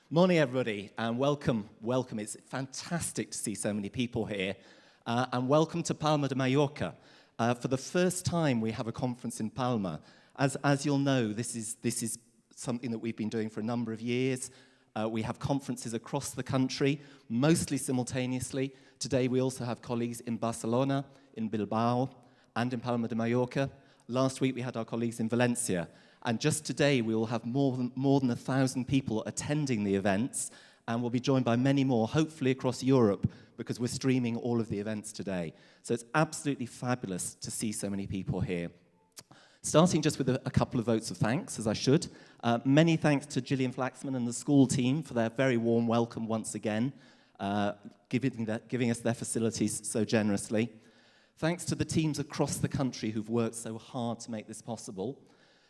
Morning, everybody, and welcome. It's fantastic to see so many people here, and welcome to Palma de Mallorca. For the first time, we have a conference in Palma. As you'll know, this is something that we've been doing for a number of years. We have conferences across the country, mostly simultaneously. Today, we also have colleagues in Barcelona, in Bilbao, and in Palma de Mallorca. Last week, we had our colleagues in Valencia. And just today, we will have more than 1,000 people attending the events, and we'll be joined by many more, hopefully across Europe, because we're streaming all of the events today. So it's absolutely fabulous to see so many people here. Starting just with a couple of votes of thanks, as I should. Many thanks to Gillian Flaxman and the school team for their very warm welcome once again, giving us their facilities so generously. Thanks to the teams across the country who've worked so hard to make this possible.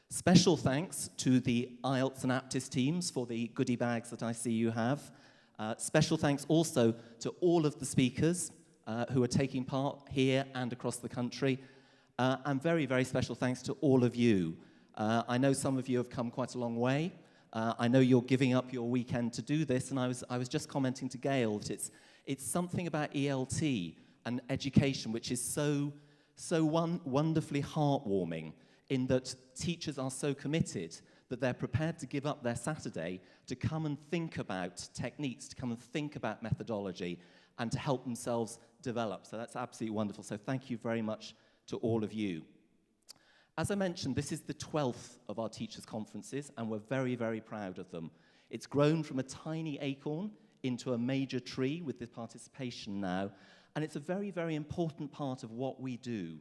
Special thanks to the IELTS and APTIS teams for the goodie bags that I see you have. Special thanks also to all of the speakers who are taking part here and across the country. And very, very special thanks to all of you. I know some of you have come quite a long way. I know you're giving up your weekend to do this, and I was just commenting to Gail that it's something about ELT and education which is so wonderfully heartwarming, in that teachers are so committed that they're prepared to give up their Saturday to come and think about techniques, to come and think about methodology, and to help themselves develop. So that's absolutely wonderful. So thank you very much to all of you. As I mentioned, this is the 12th of our teachers' conferences, and we're very, very proud of them. It's grown from a tiny acorn into a major tree with the participation now, and it's a very, very important part of what we do.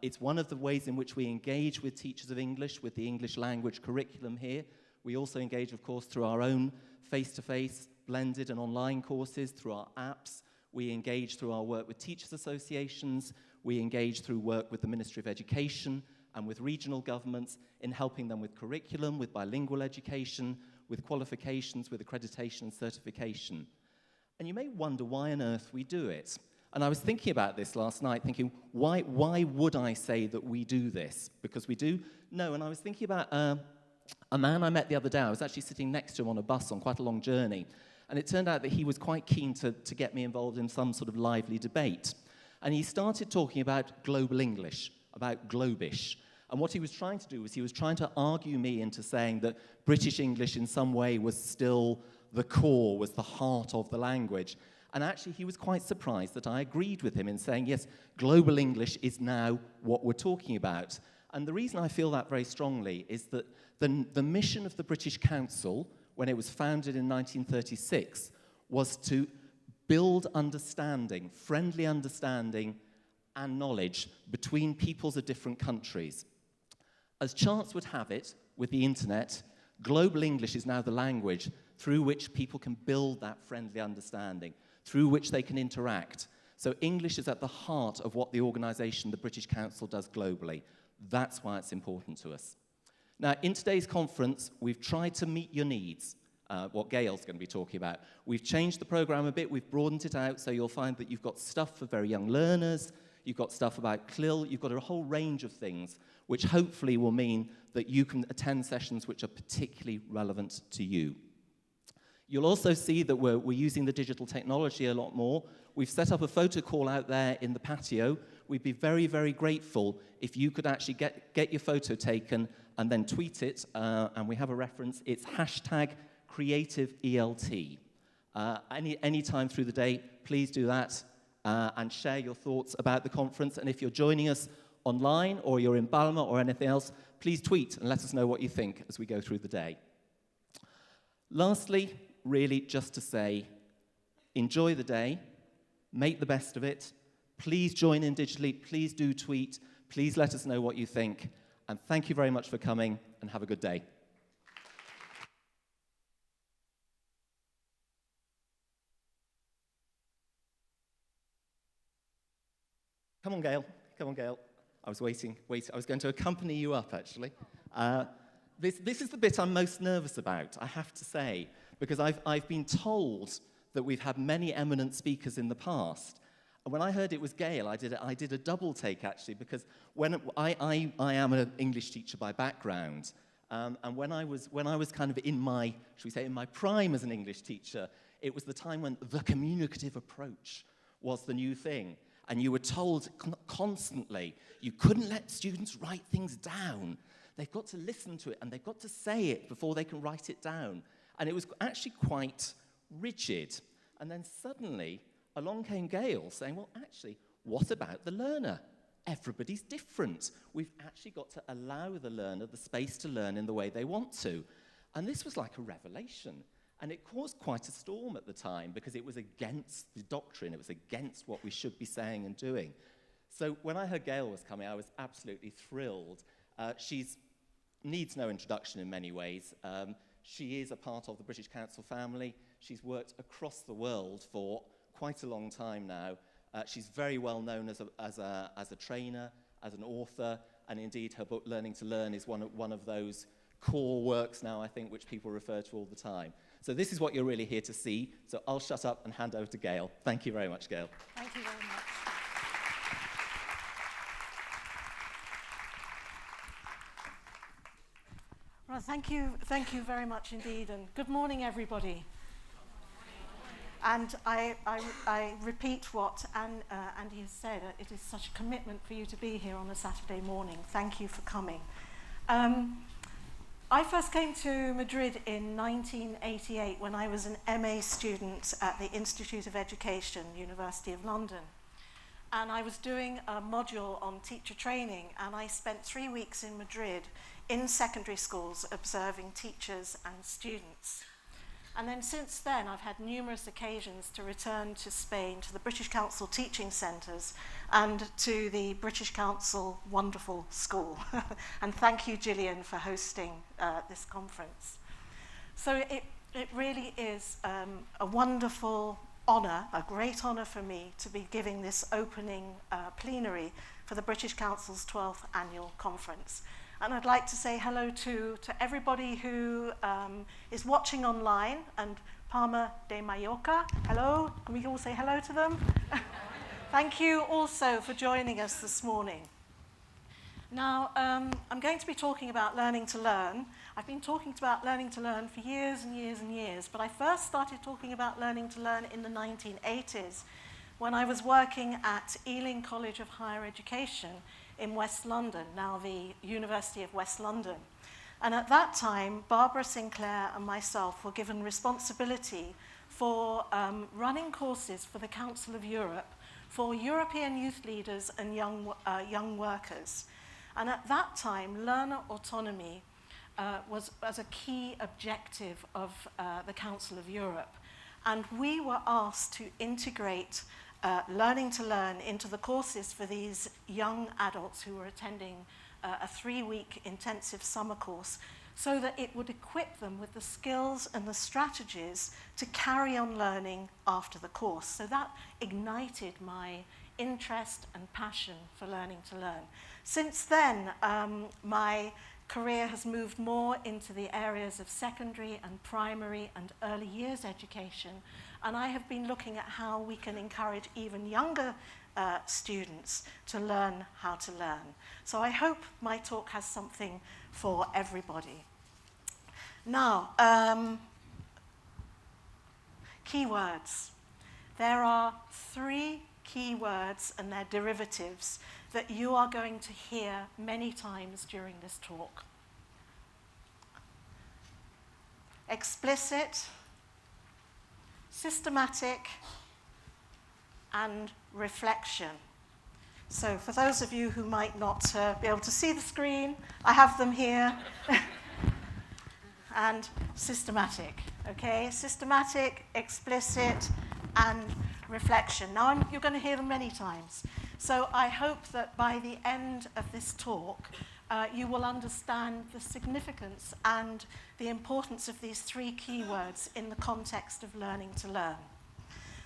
It's one of the ways in which we engage with teachers of English, with the English language curriculum here. We also engage, of course, through our own face-to-face, blended and online courses, through our apps. We engage through our work with teachers' associations. We engage through work with the Ministry of Education and with regional governments in helping them with curriculum, with bilingual education, with qualifications, with accreditation and certification. And you may wonder why on earth we do it. And I was thinking about this last night, thinking, why would I say that we do this? Because we do? No, and I was thinking about a man I met the other day. I was actually sitting next to him on a bus on quite a long journey. And it turned out that he was quite keen to get me involved in some sort of lively debate. And he started talking about global English, about globish. And what he was trying to do was he was trying to argue me into saying that British English in some way was still the core, was the heart of the language. And actually, he was quite surprised that I agreed with him in saying, yes, global English is now what we're talking about. And the reason I feel that very strongly is that the mission of the British Council, when it was founded in 1936, was to build understanding, friendly understanding and knowledge between peoples of different countries. As chance would have it, with the internet, global English is now the language through which people can build that friendly understanding, through which they can interact. So English is at the heart of what the organisation, the British Council, does globally. That's why it's important to us. Now, in today's conference, we've tried to meet your needs, what Gail's going to be talking about. We've changed the programme a bit, we've broadened it out, so you'll find that you've got stuff for very young learners, you've got stuff about CLIL, you've got a whole range of things, which hopefully will mean that you can attend sessions which are particularly relevant to you. You'll also see that we're using the digital technology a lot more. We've set up a photo call out there in the patio. We'd be very, very grateful if you could actually get your photo taken and then tweet it, and we have a reference. It's #CreativeELT. Any time through the day, please do that and share your thoughts about the conference. And if you're joining us online or you're in Palma or anything else, please tweet and let us know what you think as we go through the day. Lastly, really just to say, enjoy the day, make the best of it, please join in digitally, please do tweet, please let us know what you think, and thank you very much for coming, and have a good day. Come on, Gail. Come on, Gail. I was waiting. I was going to accompany you up, actually. This is the bit I'm most nervous about, I have to say, because I've been told that we've had many eminent speakers in the past. And when I heard it was Gail, I did a double take, actually, because when I am an English teacher by background, And when I was kind of in my, should we say, in my prime as an English teacher, it was the time when the communicative approach was the new thing. And you were told constantly, you couldn't let students write things down. They've got to listen to it and they've got to say it before they can write it down. And it was actually quite rigid. And then suddenly, along came GAIL saying, well, actually, what about the learner? Everybody's different. We've actually got to allow the learner the space to learn in the way they want to. And this was like a revelation. And it caused quite a storm at the time because it was against the doctrine. It was against what we should be saying and doing. So when I heard GAIL was coming, I was absolutely thrilled. She needs no introduction in many ways. She is a part of the British Council family. She's worked across the world for quite a long time now. She's very well known as a trainer, as an author, and indeed her book, Learning to Learn, is one of those core works now, I think, which people refer to all the time. So this is what you're really here to see. So I'll shut up and hand over to GAIL. Thank you very much, GAIL. Thank you very much. Well, thank you very much indeed, and good morning, everybody. And I repeat what Andy has said. It is such a commitment for you to be here on a Saturday morning. Thank you for coming. I first came to Madrid in 1988 when I was an MA student at the Institute of Education, University of London. And I was doing a module on teacher training, and I spent 3 weeks in Madrid in secondary schools observing teachers and students. And then since then, I've had numerous occasions to return to Spain, to the British Council teaching centres, and to the British Council wonderful school. And thank you, Gillian, for hosting this conference. So it really is a wonderful honour, a great honour for me to be giving this opening plenary for the British Council's 12th annual conference. And I'd like to say hello to everybody who is watching online, and Palma de Mallorca, hello, can we all say hello to them? Thank you also for joining us this morning. Now, I'm going to be talking about learning to learn. I've been talking about learning to learn for years and years and years, but I first started talking about learning to learn in the 1980s when I was working at Ealing College of Higher Education in West London, now the University of West London. And at that time, Barbara Sinclair and myself were given responsibility for running courses for the Council of Europe for European youth leaders and young workers. And at that time, learner autonomy was a key objective of the Council of Europe. And we were asked to integrate learning to learn into the courses for these young adults who were attending a 3-week intensive summer course, so that it would equip them with the skills and the strategies to carry on learning after the course. So that ignited my interest and passion for learning to learn. Since then, my career has moved more into the areas of secondary and primary and early years education, and I have been looking at how we can encourage even younger students to learn how to learn. So I hope my talk has something for everybody. Now, keywords. There are 3 keywords and their derivatives that you are going to hear many times during this talk. Explicit, systematic, and reflection. So for those of you who might not be able to see the screen, I have them here. And systematic, okay? Systematic, explicit, and reflection. Now, you're going to hear them many times. So I hope that by the end of this talk, you will understand the significance and the importance of these 3 keywords in the context of learning to learn.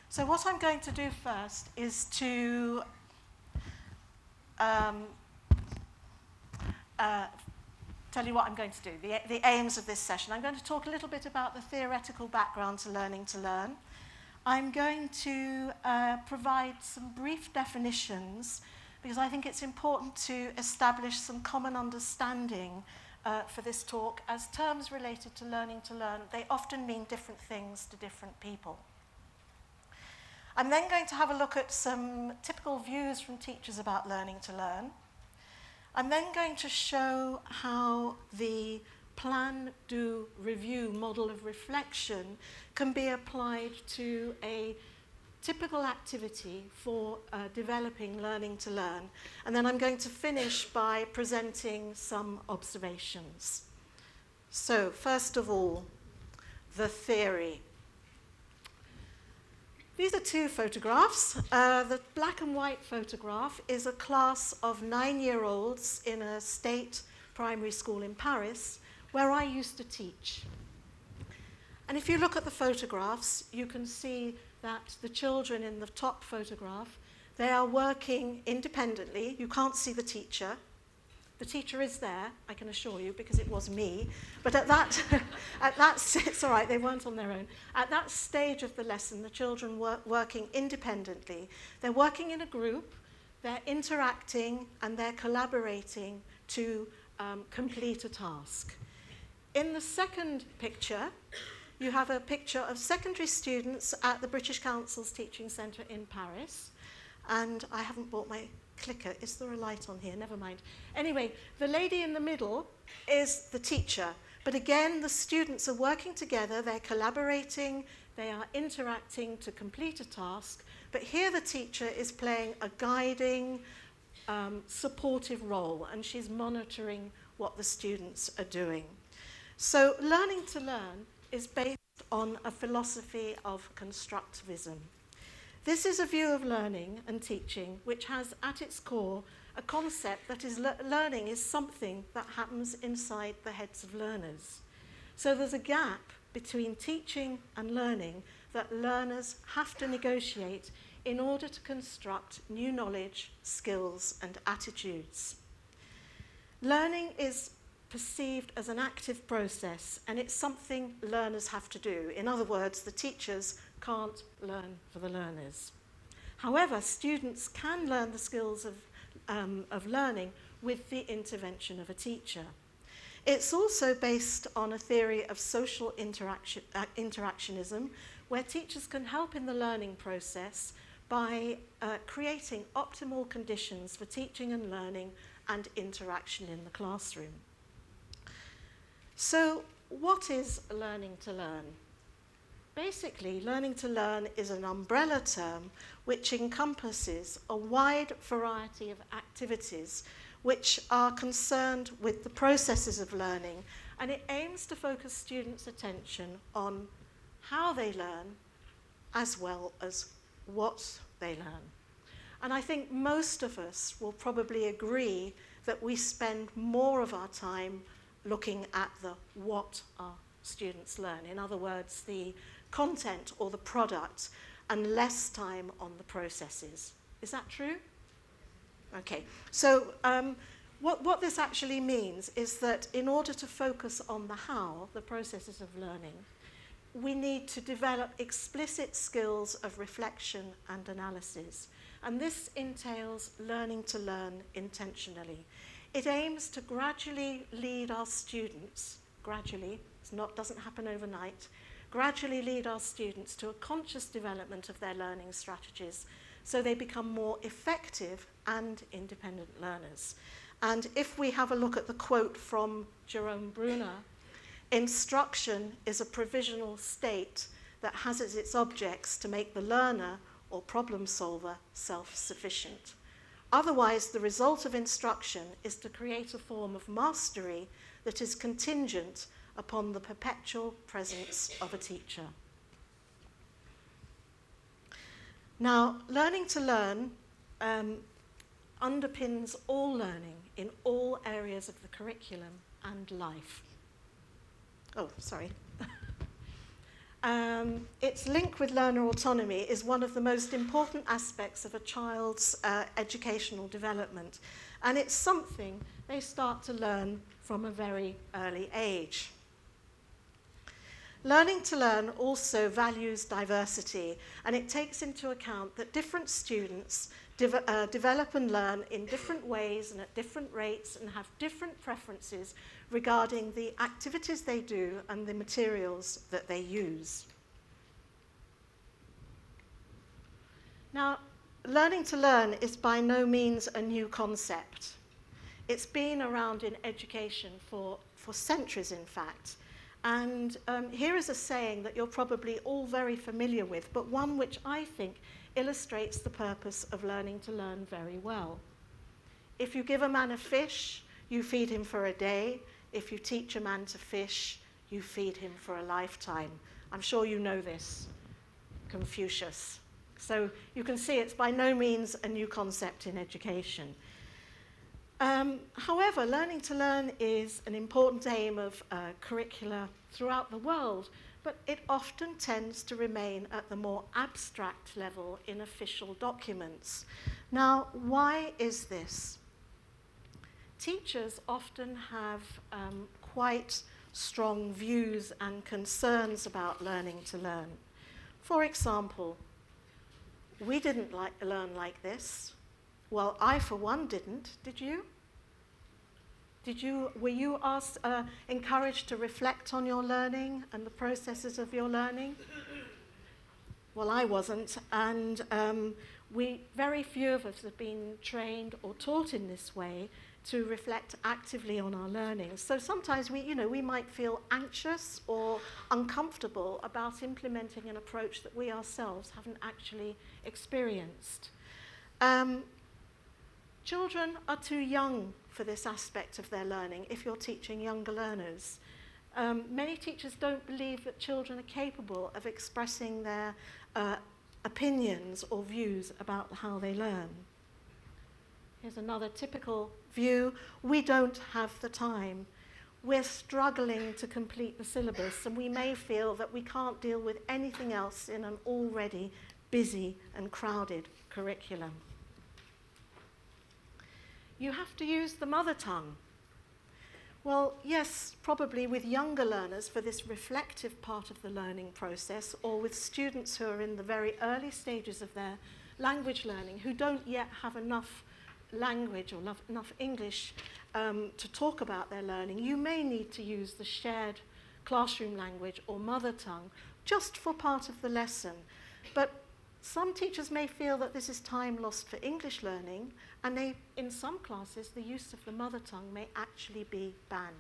So what I'm going to do first is to tell you what I'm going to do, the aims of this session. I'm going to talk a little bit about the theoretical background to learning to learn. I'm going to provide some brief definitions because I think it's important to establish some common understanding for this talk, as terms related to learning to learn, they often mean different things to different people. I'm then going to have a look at some typical views from teachers about learning to learn. I'm then going to show how the plan, do, review model of reflection can be applied to a typical activity for developing learning to learn. And then I'm going to finish by presenting some observations. So, first of all, the theory. These are two photographs. The black and white photograph is a class of 9-year-olds in a state primary school in Paris, where I used to teach. And if you look at the photographs, you can see that the children in the top photograph, they are working independently. You can't see the teacher. The teacher is there, I can assure you, because it was me. But at that, it's all right, they weren't on their own. At that stage of the lesson, the children were working independently. They're working in a group, they're interacting, and they're collaborating to complete a task. In the second picture, you have a picture of secondary students at the British Council's Teaching Centre in Paris. And I haven't brought my clicker. Is there a light on here? Never mind. Anyway, the lady in the middle is the teacher. But again, the students are working together. They're collaborating. They are interacting to complete a task. But here the teacher is playing a guiding, supportive role. And she's monitoring what the students are doing. So learning to learn is based on a philosophy of constructivism. This is a view of learning and teaching which has at its core a concept that is learning is something that happens inside the heads of learners. So there's a gap between teaching and learning that learners have to negotiate in order to construct new knowledge, skills, and attitudes. Learning is perceived as an active process, and it's something learners have to do. In other words, the teachers can't learn for the learners. However, students can learn the skills of learning with the intervention of a teacher. It's also based on a theory of social interactionism, where teachers can help in the learning process by creating optimal conditions for teaching and learning and interaction in the classroom. So, what is learning to learn? Basically, learning to learn is an umbrella term which encompasses a wide variety of activities which are concerned with the processes of learning, and it aims to focus students' attention on how they learn as well as what they learn. And I think most of us will probably agree that we spend more of our time looking at the what our students learn. In other words, the content or the product, and less time on the processes. Is that true? Okay, so what this actually means is that in order to focus on the how, the processes of learning, we need to develop explicit skills of reflection and analysis. And this entails learning to learn intentionally. It aims to gradually lead our students, doesn't happen overnight, gradually lead our students to a conscious development of their learning strategies so they become more effective and independent learners. And if we have a look at the quote from Jerome Bruner, instruction is a provisional state that has as its objects to make the learner or problem solver self-sufficient. Otherwise, the result of instruction is to create a form of mastery that is contingent upon the perpetual presence of a teacher. Now, learning to learn underpins all learning in all areas of the curriculum and life. Oh, sorry. Its link with learner autonomy is one of the most important aspects of a child's educational development, and it's something they start to learn from a very early age. Learning to learn also values diversity, and it takes into account that different students develop and learn in different ways and at different rates and have different preferences regarding the activities they do and the materials that they use. Now, learning to learn is by no means a new concept. It's been around in education for centuries, in fact. And here is a saying that you're probably all very familiar with, but one which I think illustrates the purpose of learning to learn very well. If you give a man a fish, you feed him for a day. If you teach a man to fish, you feed him for a lifetime. I'm sure you know this, Confucius. So you can see it's by no means a new concept in education. However, learning to learn is an important aim of curricula throughout the world, but it often tends to remain at the more abstract level in official documents. Now, why is this? Teachers often have quite strong views and concerns about learning to learn. For example, we didn't learn like this. Well, I, for one, didn't. Did you? Were you encouraged to reflect on your learning and the processes of your learning? Well, I wasn't, and very few of us have been trained or taught in this way to reflect actively on our learning. So sometimes we might feel anxious or uncomfortable about implementing an approach that we ourselves haven't actually experienced. Children are too young for this aspect of their learning if you're teaching younger learners. Many teachers don't believe that children are capable of expressing their opinions or views about how they learn. Here's another typical view. We don't have the time. We're struggling to complete the syllabus, and we may feel that we can't deal with anything else in an already busy and crowded curriculum. You have to use the mother tongue. Well, yes, probably with younger learners for this reflective part of the learning process, or with students who are in the very early stages of their language learning who don't yet have enough language or enough English to talk about their learning, you may need to use the shared classroom language or mother tongue just for part of the lesson. But some teachers may feel that this is time lost for English learning, and in some classes, the use of the mother tongue may actually be banned.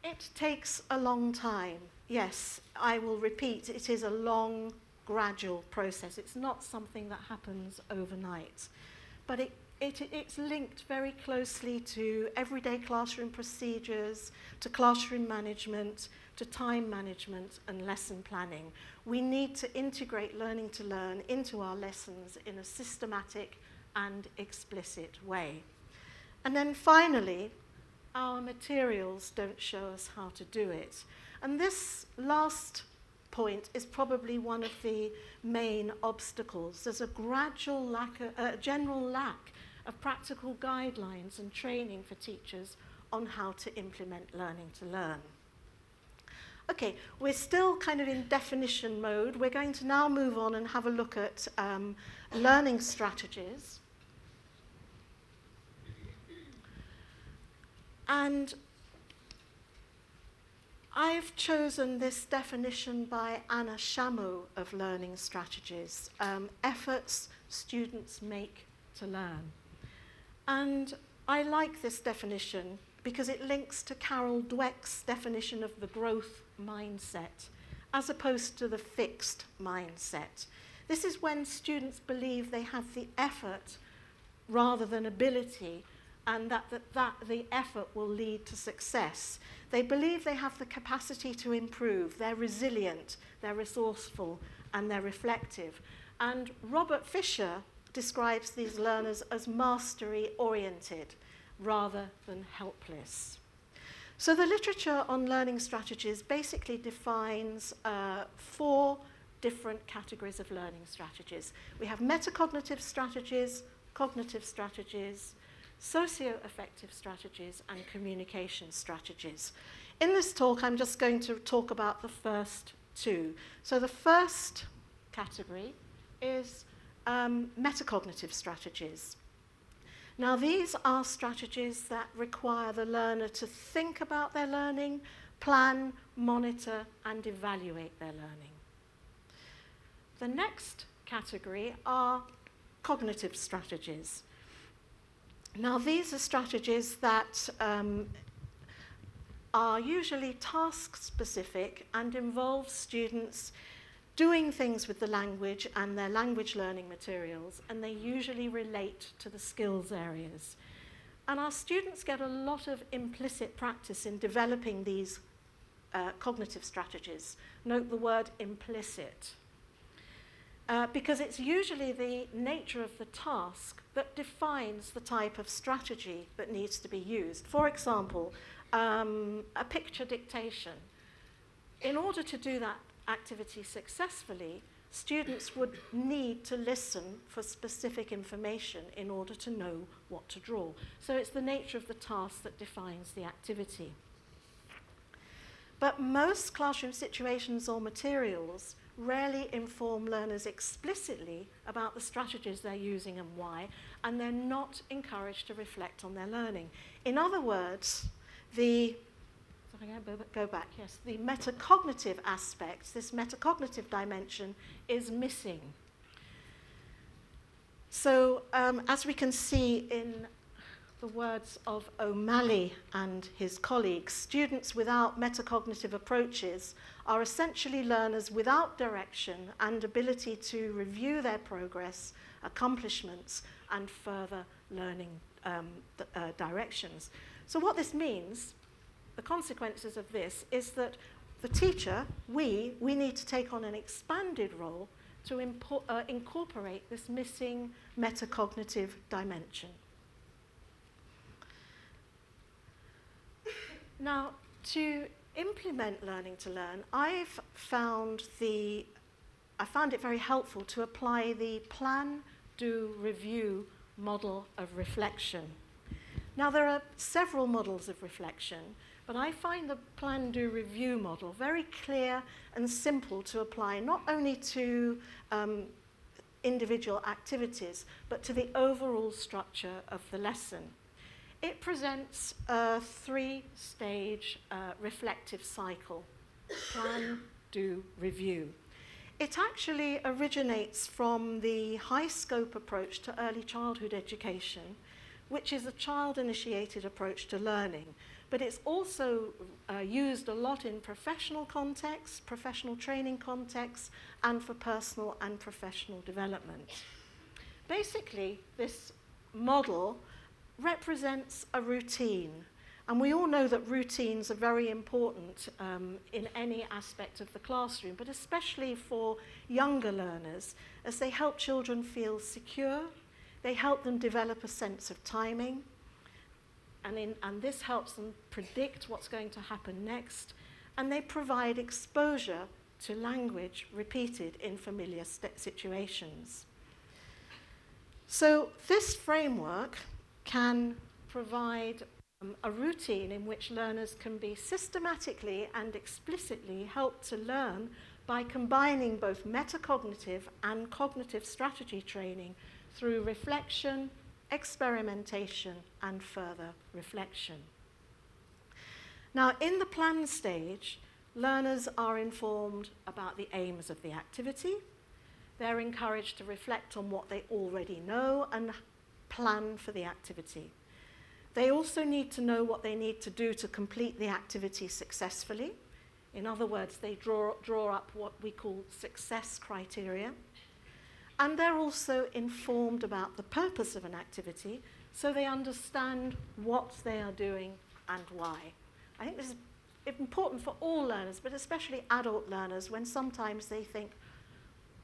It takes a long time. Yes, I will repeat, it is a long, gradual process. It's not something that happens overnight. But it's linked very closely to everyday classroom procedures, to classroom management, to time management and lesson planning. We need to integrate learning to learn into our lessons in a systematic and explicit way. And then finally, our materials don't show us how to do it. And this last point is probably one of the main obstacles. There's a general lack of practical guidelines and training for teachers on how to implement learning to learn. Okay, we're still kind of in definition mode. We're going to now move on and have a look at learning strategies. And I've chosen this definition by Anna Shamu of learning strategies, efforts students make to learn. And I like this definition because it links to Carol Dweck's definition of the growth mindset, as opposed to the fixed mindset. This is when students believe they have the effort rather than ability, and that the effort will lead to success. They believe they have the capacity to improve. They're resilient, they're resourceful, and they're reflective. And Robert Fisher describes these learners as mastery-oriented rather than helpless. So the literature on learning strategies basically defines 4 different categories of learning strategies. We have metacognitive strategies, cognitive strategies, socio-affective strategies, and communication strategies. In this talk, I'm just going to talk about the first 2. So the first category is metacognitive strategies. Now, these are strategies that require the learner to think about their learning, plan, monitor, and evaluate their learning. The next category are cognitive strategies. Now, these are strategies that are usually task-specific and involve students doing things with the language and their language learning materials, and they usually relate to the skills areas. And our students get a lot of implicit practice in developing these cognitive strategies. Note the word implicit, because it's usually the nature of the task that defines the type of strategy that needs to be used. For example, a picture dictation. In order to do that activity successfully, students would need to listen for specific information in order to know what to draw. So it's the nature of the task that defines the activity. But most classroom situations or materials rarely inform learners explicitly about the strategies they're using and why, and they're not encouraged to reflect on their learning. In other words, the metacognitive aspects, this metacognitive dimension is missing. So as we can see in the words of O'Malley and his colleagues, students without metacognitive approaches are essentially learners without direction and ability to review their progress, accomplishments, and further learning directions. So what this means, the consequences of this, is that the teacher, we need to take on an expanded role to incorporate this missing metacognitive dimension. Now, to implement learning to learn, I found it very helpful to apply the plan, do, review model of reflection. Now, there are several models of reflection, but I find the plan, do, review model very clear and simple to apply, not only to individual activities, but to the overall structure of the lesson. It presents a three-stage reflective cycle: plan, do, review. It actually originates from the high-scope approach to early childhood education, which is a child-initiated approach to learning. But it's also used a lot in professional contexts, professional training contexts, and for personal and professional development. Basically, this model represents a routine. And we all know that routines are very important in any aspect of the classroom, but especially for younger learners, as they help children feel secure, they help them develop a sense of timing, and this helps them predict what's going to happen next, and they provide exposure to language repeated in familiar situations. So this framework can provide a routine in which learners can be systematically and explicitly helped to learn by combining both metacognitive and cognitive strategy training through reflection, experimentation, and further reflection. Now, in the plan stage, learners are informed about the aims of the activity. They're encouraged to reflect on what they already know and plan for the activity. They also need to know what they need to do to complete the activity successfully. In other words, they draw up what we call success criteria. And they're also informed about the purpose of an activity, so they understand what they are doing and why. I think this is important for all learners, but especially adult learners, when sometimes they think,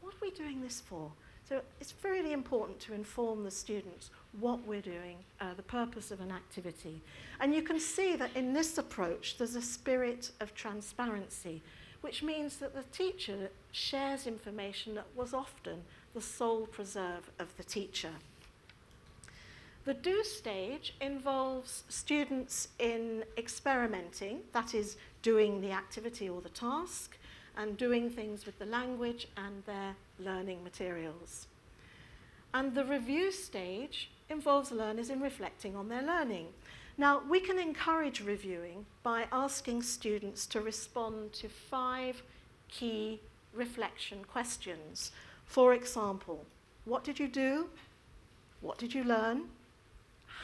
what are we doing this for? So it's really important to inform the students what we're doing, the purpose of an activity. And you can see that in this approach, there's a spirit of transparency, which means that the teacher shares information that was often the sole preserve of the teacher. The do stage involves students in experimenting, that is, doing the activity or the task, and doing things with the language and their learning materials. And the review stage involves learners in reflecting on their learning. Now, we can encourage reviewing by asking students to respond to 5 key reflection questions. For example, what did you do? What did you learn?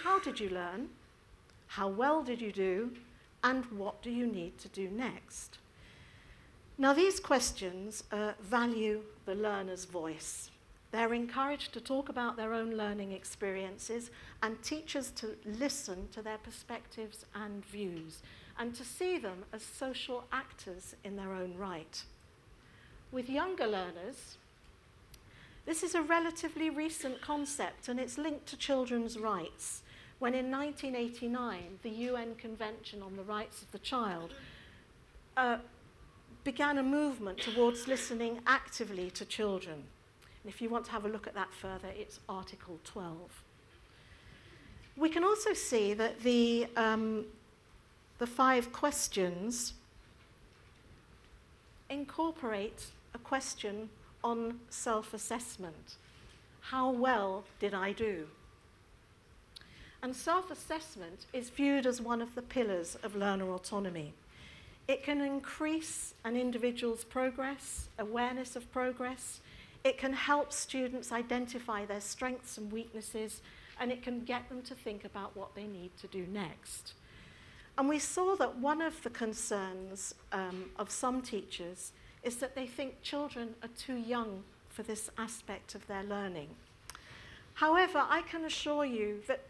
How did you learn? How well did you do? And what do you need to do next? Now, these questions value the learner's voice. They're encouraged to talk about their own learning experiences and teachers to listen to their perspectives and views and to see them as social actors in their own right. With younger learners, this is a relatively recent concept and it's linked to children's rights, when in 1989 the UN Convention on the Rights of the Child began a movement towards listening actively to children. And if you want to have a look at that further, it's Article 12. We can also see that the 5 questions incorporate a question on self-assessment. How well did I do? And self-assessment is viewed as one of the pillars of learner autonomy. It can increase an individual's progress, awareness of progress. It can help students identify their strengths and weaknesses, and it can get them to think about what they need to do next. And we saw that one of the concerns of some teachers is that they think children are too young for this aspect of their learning. However, I can assure you that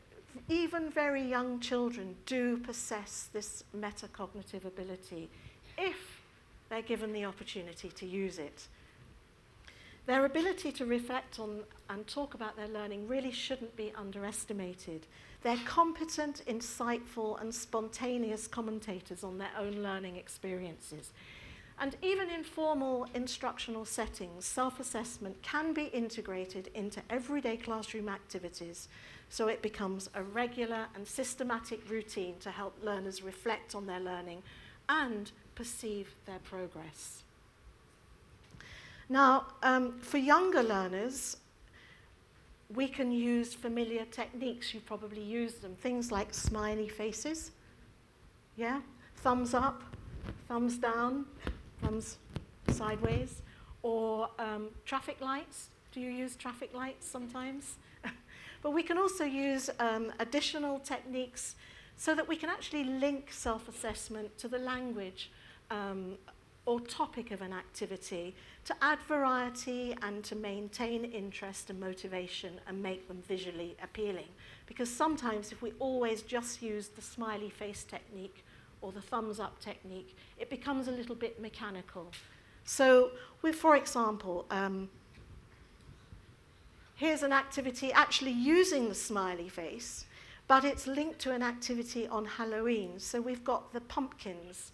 even very young children do possess this metacognitive ability if they're given the opportunity to use it. Their ability to reflect on and talk about their learning really shouldn't be underestimated. They're competent, insightful, and spontaneous commentators on their own learning experiences. And even in formal instructional settings, self-assessment can be integrated into everyday classroom activities, so it becomes a regular and systematic routine to help learners reflect on their learning and perceive their progress. Now, for younger learners, we can use familiar techniques. You've probably used them. Things like smiley faces, yeah? Thumbs up, thumbs down, thumbs sideways, or traffic lights. Do you use traffic lights sometimes? But we can also use additional techniques so that we can actually link self-assessment to the language or topic of an activity to add variety and to maintain interest and motivation and make them visually appealing. Because sometimes if we always just use the smiley face technique or the thumbs up technique, it becomes a little bit mechanical. So, for example, here's an activity actually using the smiley face, but it's linked to an activity on Halloween. So we've got the pumpkins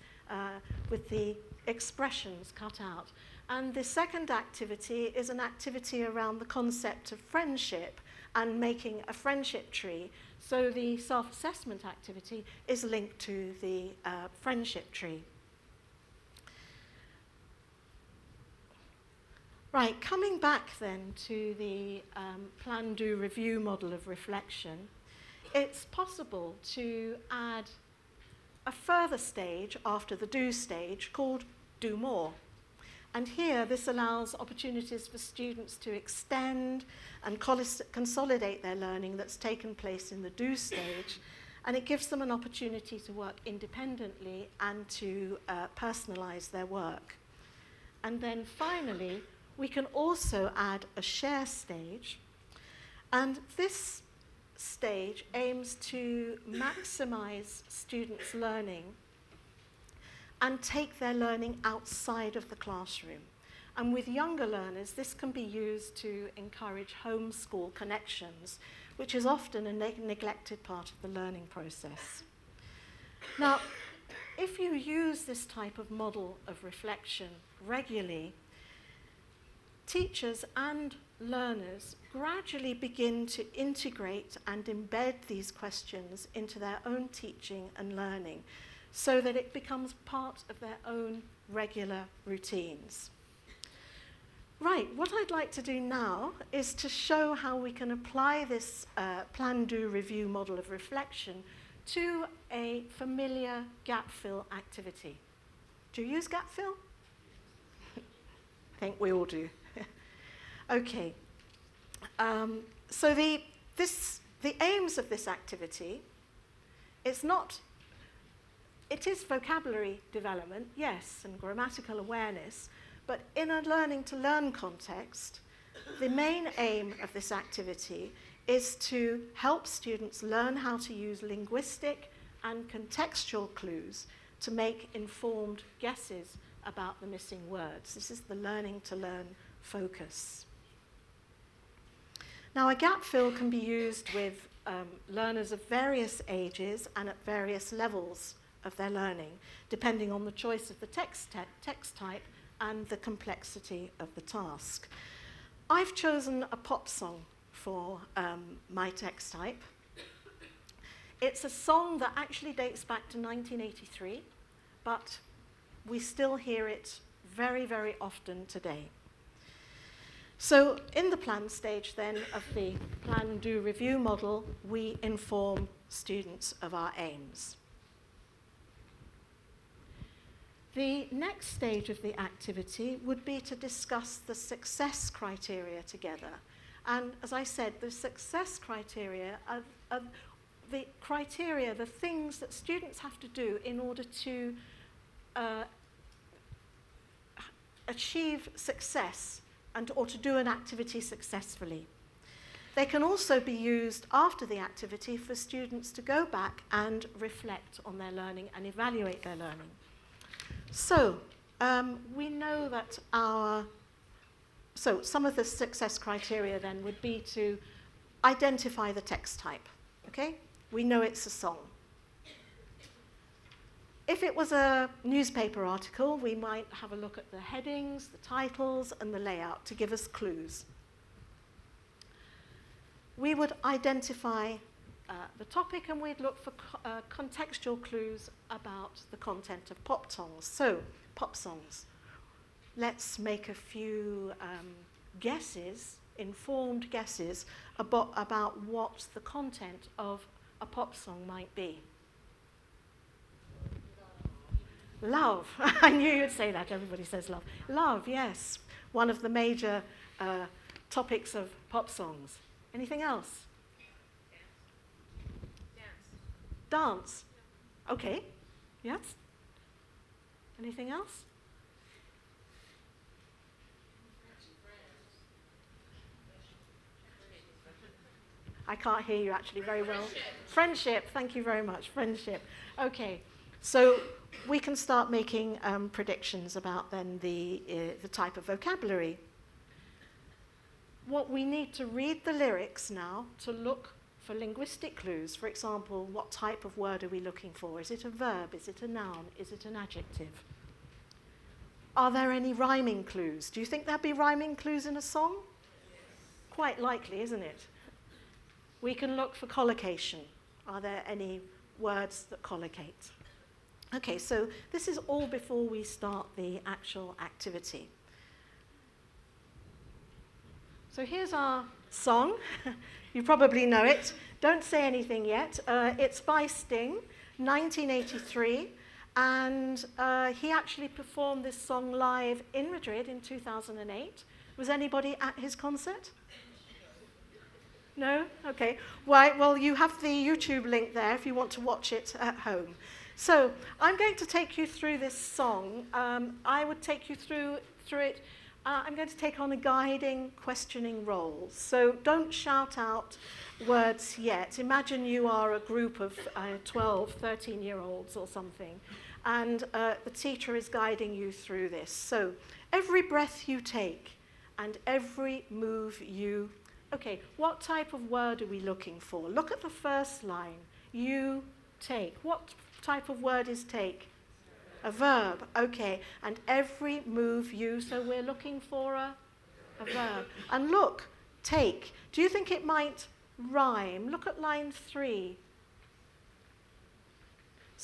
with the expressions cut out. And the second activity is an activity around the concept of friendship and making a friendship tree. So the self-assessment activity is linked to the friendship tree. Right, coming back then to the plan, do, review model of reflection, it's possible to add a further stage after the do stage called do more. And here, this allows opportunities for students to extend and consolidate their learning that's taken place in the do stage, and it gives them an opportunity to work independently and to personalize their work. And then finally, we can also add a share stage, and this stage aims to maximize students' learning and take their learning outside of the classroom. And with younger learners, this can be used to encourage home-school connections, which is often a neglected part of the learning process. Now, if you use this type of model of reflection regularly, teachers and learners gradually begin to integrate and embed these questions into their own teaching and learning, so that it becomes part of their own regular routines. Right, what I'd like to do now is to show how we can apply this plan, do, review model of reflection to a familiar gap fill activity. Do you use gap fill? I think we all do. Okay. So the aims of this activity, it is vocabulary development, yes, and grammatical awareness, but in a learning to learn context, the main aim of this activity is to help students learn how to use linguistic and contextual clues to make informed guesses about the missing words. This is the learning to learn focus. Now, a gap fill can be used with learners of various ages and at various levels of their learning, depending on the choice of the text type and the complexity of the task. I've chosen a pop song for my text type. It's a song that actually dates back to 1983, but we still hear it very, very often today. So in the plan stage then of the plan, do, review model, we inform students of our aims. The next stage of the activity would be to discuss the success criteria together. And as I said, the success criteria are the criteria, the things that students have to do in order to achieve success or to do an activity successfully. They can also be used after the activity for students to go back and reflect on their learning and evaluate their learning. So, we know that some of the success criteria then would be to identify the text type, okay? We know it's a song. If it was a newspaper article, we might have a look at the headings, the titles, and the layout to give us clues. We would identify the topic, and we'd look for contextual clues about the content of pop songs. So, pop songs. Let's make a few guesses, informed guesses, about what the content of a pop song might be. Love. I knew you'd say that. Everybody says love. Love, yes. One of the major topics of pop songs. Anything else? Dance. Okay. Yes. Anything else? I can't hear you actually very well. Friendship. Thank you very much. Friendship. Okay. So we can start making predictions about then the type of vocabulary. What we need to read the lyrics now to look for linguistic clues. For example, what type of word are we looking for? Is it a verb? Is it a noun? Is it an adjective? Are there any rhyming clues? Do you think there'd be rhyming clues in a song? Quite likely, isn't it? We can look for collocation. Are there any words that collocate? Okay, so this is all before we start the actual activity. So here's our song. You probably know it. Don't say anything yet. It's by Sting, 1983. And he actually performed this song live in Madrid in 2008. Was anybody at his concert? No? Okay. Right, well, you have the YouTube link there if you want to watch it at home. So I'm going to take you through this song. I would take you through it. I'm going to take on a guiding, questioning role. So don't shout out words yet. Imagine you are a group of 12, 13-year-olds or something, and the teacher is guiding you through this. So every breath you take and every move you... Okay, what type of word are we looking for? Look at the first line. You take. What type of word is take? A verb, okay. And every move you, so we're looking for a verb. And look, take. Do you think it might rhyme? Look at line 3.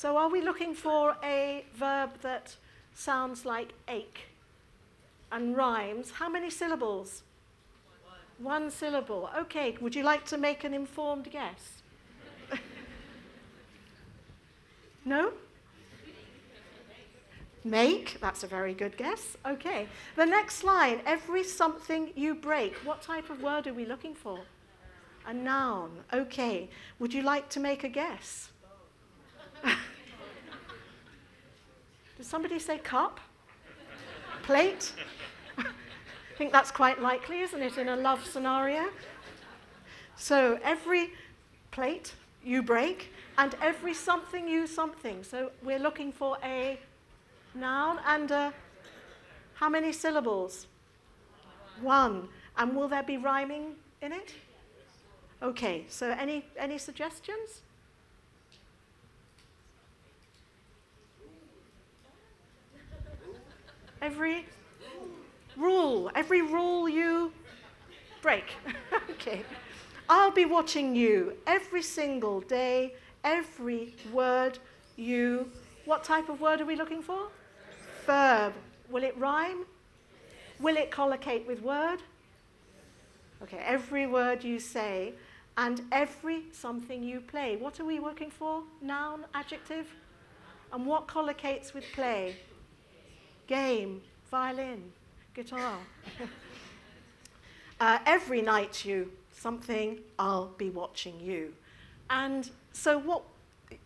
So are we looking for a verb that sounds like ache and rhymes? How many syllables? One syllable. Okay, would you like to make an informed guess? No? Make, that's a very good guess. Okay. The next line, every something you break. What type of word are we looking for? A noun. Okay. Would you like to make a guess? Did somebody say cup? Plate? I think that's quite likely, isn't it, in a love scenario? So every plate you break, and every something you something. So we're looking for a noun and how many syllables? One. And will there be rhyming in it? Okay, so any suggestions? Every rule you break. Okay. I'll be watching you every single day, every word you. What type of word are we looking for? Verb. Will it rhyme? Will it collocate with word? Okay, every word you say and every something you play. What are we looking for? Noun, adjective? And what collocates with play? Game, violin, guitar. Every night you something, I'll be watching you. And so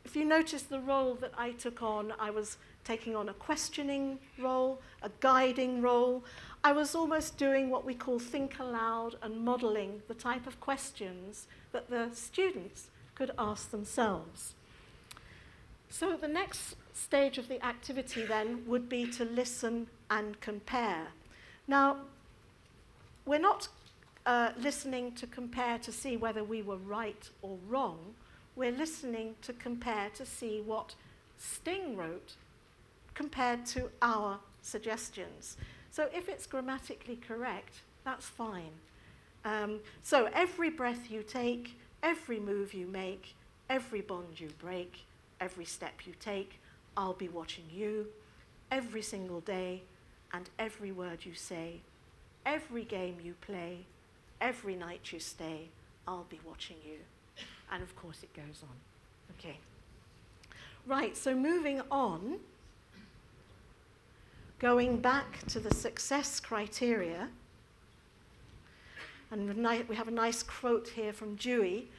if you notice the role that I took on, I was taking on a questioning role, a guiding role. I was almost doing what we call think aloud and modeling the type of questions that the students could ask themselves. So the next stage of the activity then would be to listen and compare. Now, we're not listening to compare to see whether we were right or wrong. We're listening to compare to see what Sting wrote compared to our suggestions. So if it's grammatically correct, that's fine. So every breath you take, every move you make, every bond you break, every step you take, I'll be watching you, every single day, and every word you say, every game you play, every night you stay, I'll be watching you. And of course it goes on. Okay. Right, so moving on, going back to the success criteria, and we have a nice quote here from Dewey.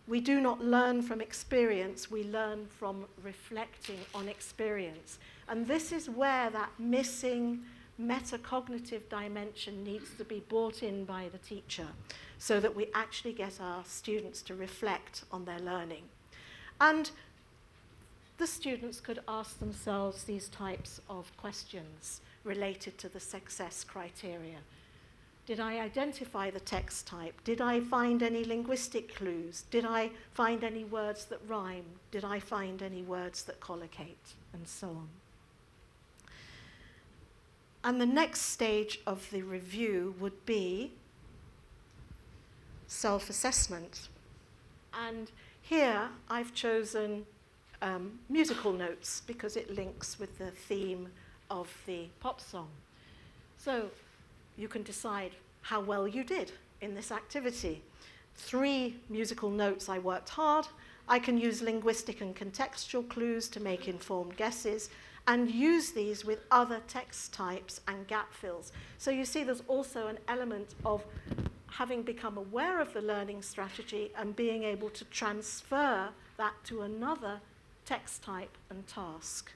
We do not learn from experience, we learn from reflecting on experience. And this is where that missing metacognitive dimension needs to be brought in by the teacher so that we actually get our students to reflect on their learning. And the students could ask themselves these types of questions related to the success criteria. Did I identify the text type? Did I find any linguistic clues? Did I find any words that rhyme? Did I find any words that collocate? And so on. And the next stage of the review would be self-assessment. And here I've chosen musical notes because it links with the theme of the pop song. So you can decide how well you did in this activity. 3 musical notes, I worked hard. I can use linguistic and contextual clues to make informed guesses and use these with other text types and gap fills. So you see there's also an element of having become aware of the learning strategy and being able to transfer that to another text type and task.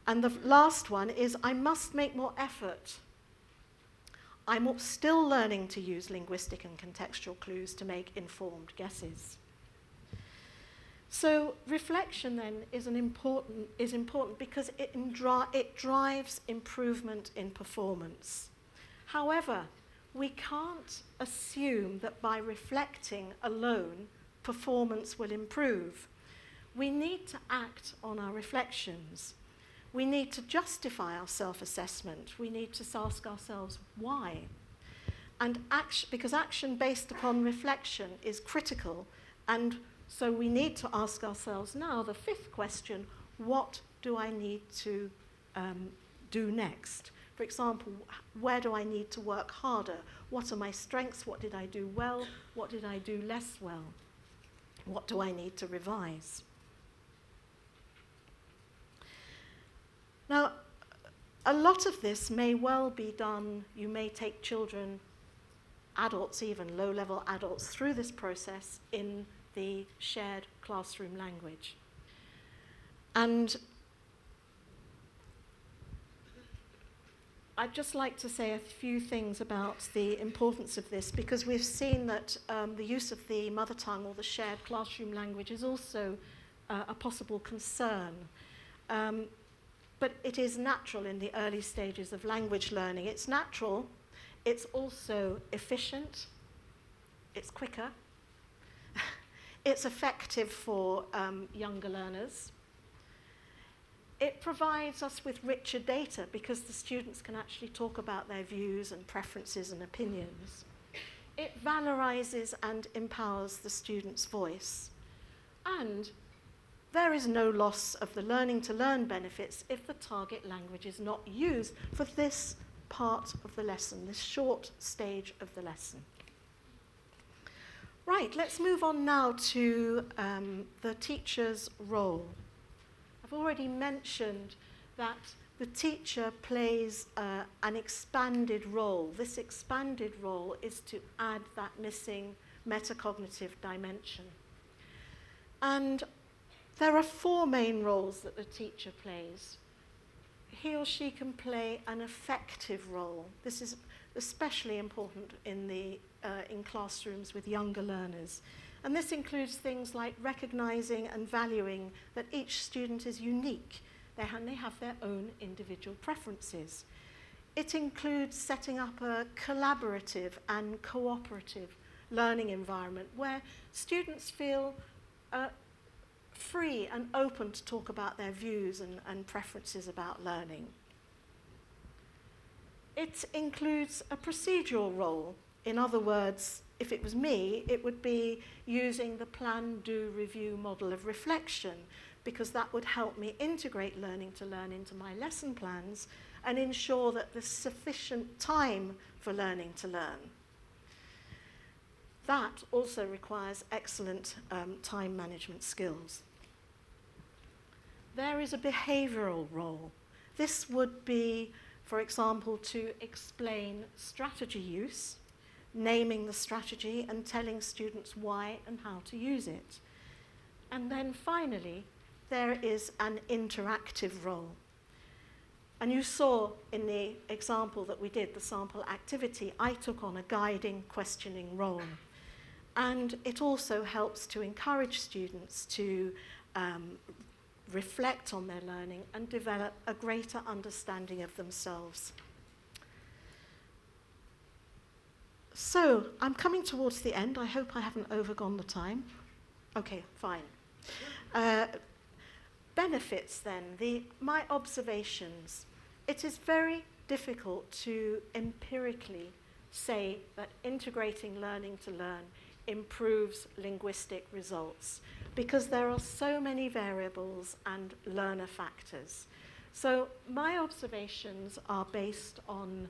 And the last one is I must make more effort. I'm still learning to use linguistic and contextual clues to make informed guesses. So reflection then is important because it drives improvement in performance. However, we can't assume that by reflecting alone, performance will improve. We need to act on our reflections. We need to justify our self-assessment. We need to ask ourselves why. And because action based upon reflection is critical, and So we need to ask ourselves now the fifth question: what do I need to do next? For example, where do I need to work harder? What are my strengths? What did I do well? What did I do less well? What do I need to revise? Now, a lot of this may well be done. You may take children, adults even, low-level adults, through this process in the shared classroom language. And I'd just like to say a few things about the importance of this, because we've seen that the use of the mother tongue or the shared classroom language is also a possible concern. But it is natural in the early stages of language learning. It's natural, it's also efficient, it's quicker, it's effective for younger learners. It provides us with richer data because the students can actually talk about their views and preferences and opinions. It valorizes and empowers the student's voice. And there is no loss of the learning to learn benefits if the target language is not used for this part of the lesson, this short stage of the lesson. Right, let's move on now to the teacher's role. I've already mentioned that the teacher plays an expanded role. This expanded role is to add that missing metacognitive dimension. And there are four main roles that the teacher plays. He or she can play an effective role. This is especially important in classrooms with younger learners. And this includes things like recognizing and valuing that each student is unique. They have their own individual preferences. It includes setting up a collaborative and cooperative learning environment where students feel free and open to talk about their views and preferences about learning. It includes a procedural role. In other words, if it was me, it would be using the plan, do, review model of reflection, because that would help me integrate learning to learn into my lesson plans and ensure that there's sufficient time for learning to learn. That also requires excellent time management skills. There is a behavioral role. This would be, for example, to explain strategy use, naming the strategy and telling students why and how to use it. And then finally, there is an interactive role. And you saw in the example that we did, the sample activity, I took on a guiding, questioning role. And it also helps to encourage students to reflect on their learning and develop a greater understanding of themselves. So, I'm coming towards the end. I hope I haven't overgone the time. Okay, fine. Benefits then, my observations. It is very difficult to empirically say that integrating learning to learn improves linguistic results because there are so many variables and learner factors. So my observations are based on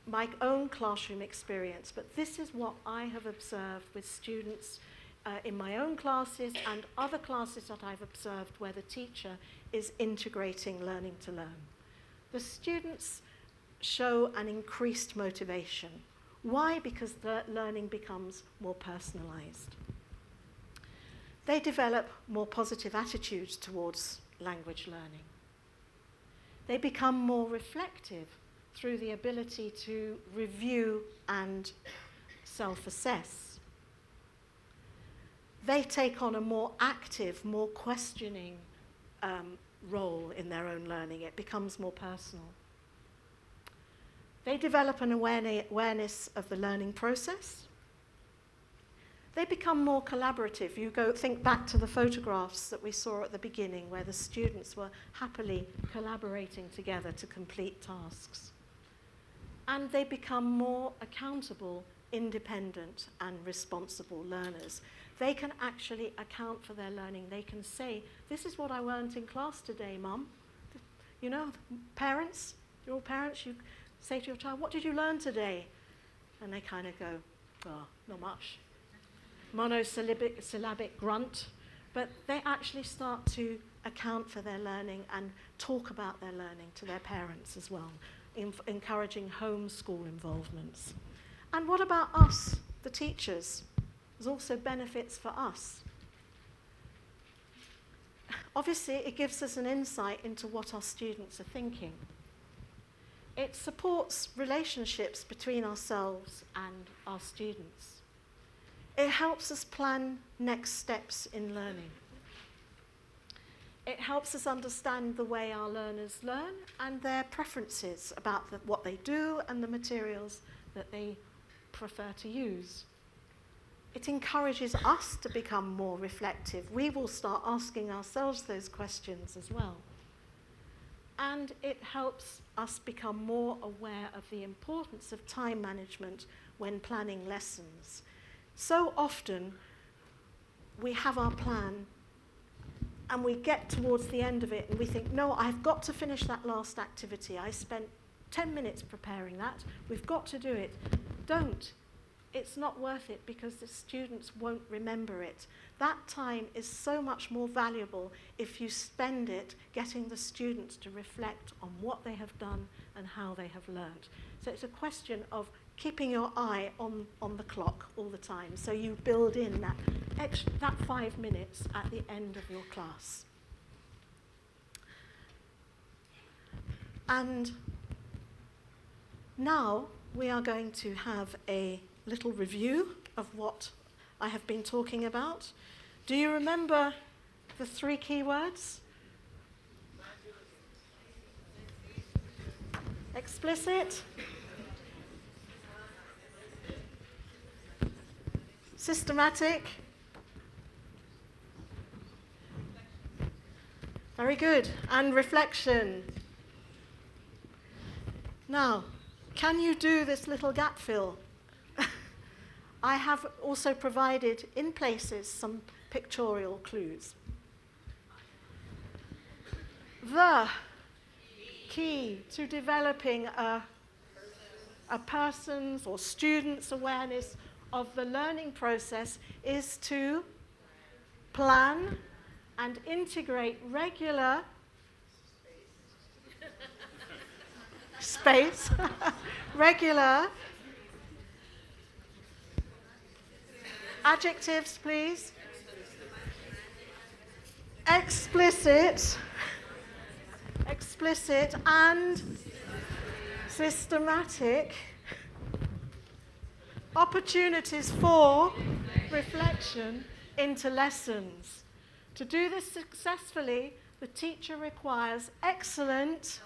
my own classroom experience, but this is what I have observed with students in my own classes and other classes that I've observed where the teacher is integrating learning to learn. The students show an increased motivation. Why? Because the learning becomes more personalized. They develop more positive attitudes towards language learning. They become more reflective through the ability to review and self-assess. They take on a more active, more questioning role in their own learning. It becomes more personal. They develop an awareness of the learning process. They become more collaborative. You think back to the photographs that we saw at the beginning where the students were happily collaborating together to complete tasks. And they become more accountable, independent, and responsible learners. they can actually account for their learning. They can say, this is what I learned in class today, Mum. You know, parents, you're all parents, you say to your child, what did you learn today? And they kind of go, oh, not much. Monosyllabic grunt. But they actually start to account for their learning and talk about their learning to their parents as well, encouraging homeschool involvements. And what about us, the teachers? There's also benefits for us. Obviously, it gives us an insight into what our students are thinking. It supports relationships between ourselves and our students. It helps us plan next steps in learning. It helps us understand the way our learners learn and their preferences about what they do and the materials that they prefer to use. It encourages us to become more reflective. We will start asking ourselves those questions as well. And it helps us become more aware of the importance of time management when planning lessons. So often, we have our plan and we get towards the end of it and we think, no, I've got to finish that last activity. I spent 10 minutes preparing that. We've got to do it. Don't. It's not worth it because the students won't remember it. That time is so much more valuable if you spend it getting the students to reflect on what they have done and how they have learned. So it's a question of keeping your eye on the clock all the time. So you build in that 5 minutes at the end of your class. And now we are going to have a little review of what I have been talking about. Do you remember the 3 key words? Explicit, systematic, very good, and reflection. Now, can you do this little gap fill? I have also provided in places some pictorial clues. The key to developing a person's or student's awareness of the learning process is to plan and integrate regular regular adjectives, please. Explicit and systematic opportunities for reflection into lessons. To do this successfully, the teacher requires excellent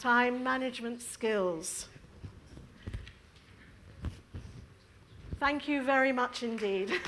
time management skills. Thank you very much indeed.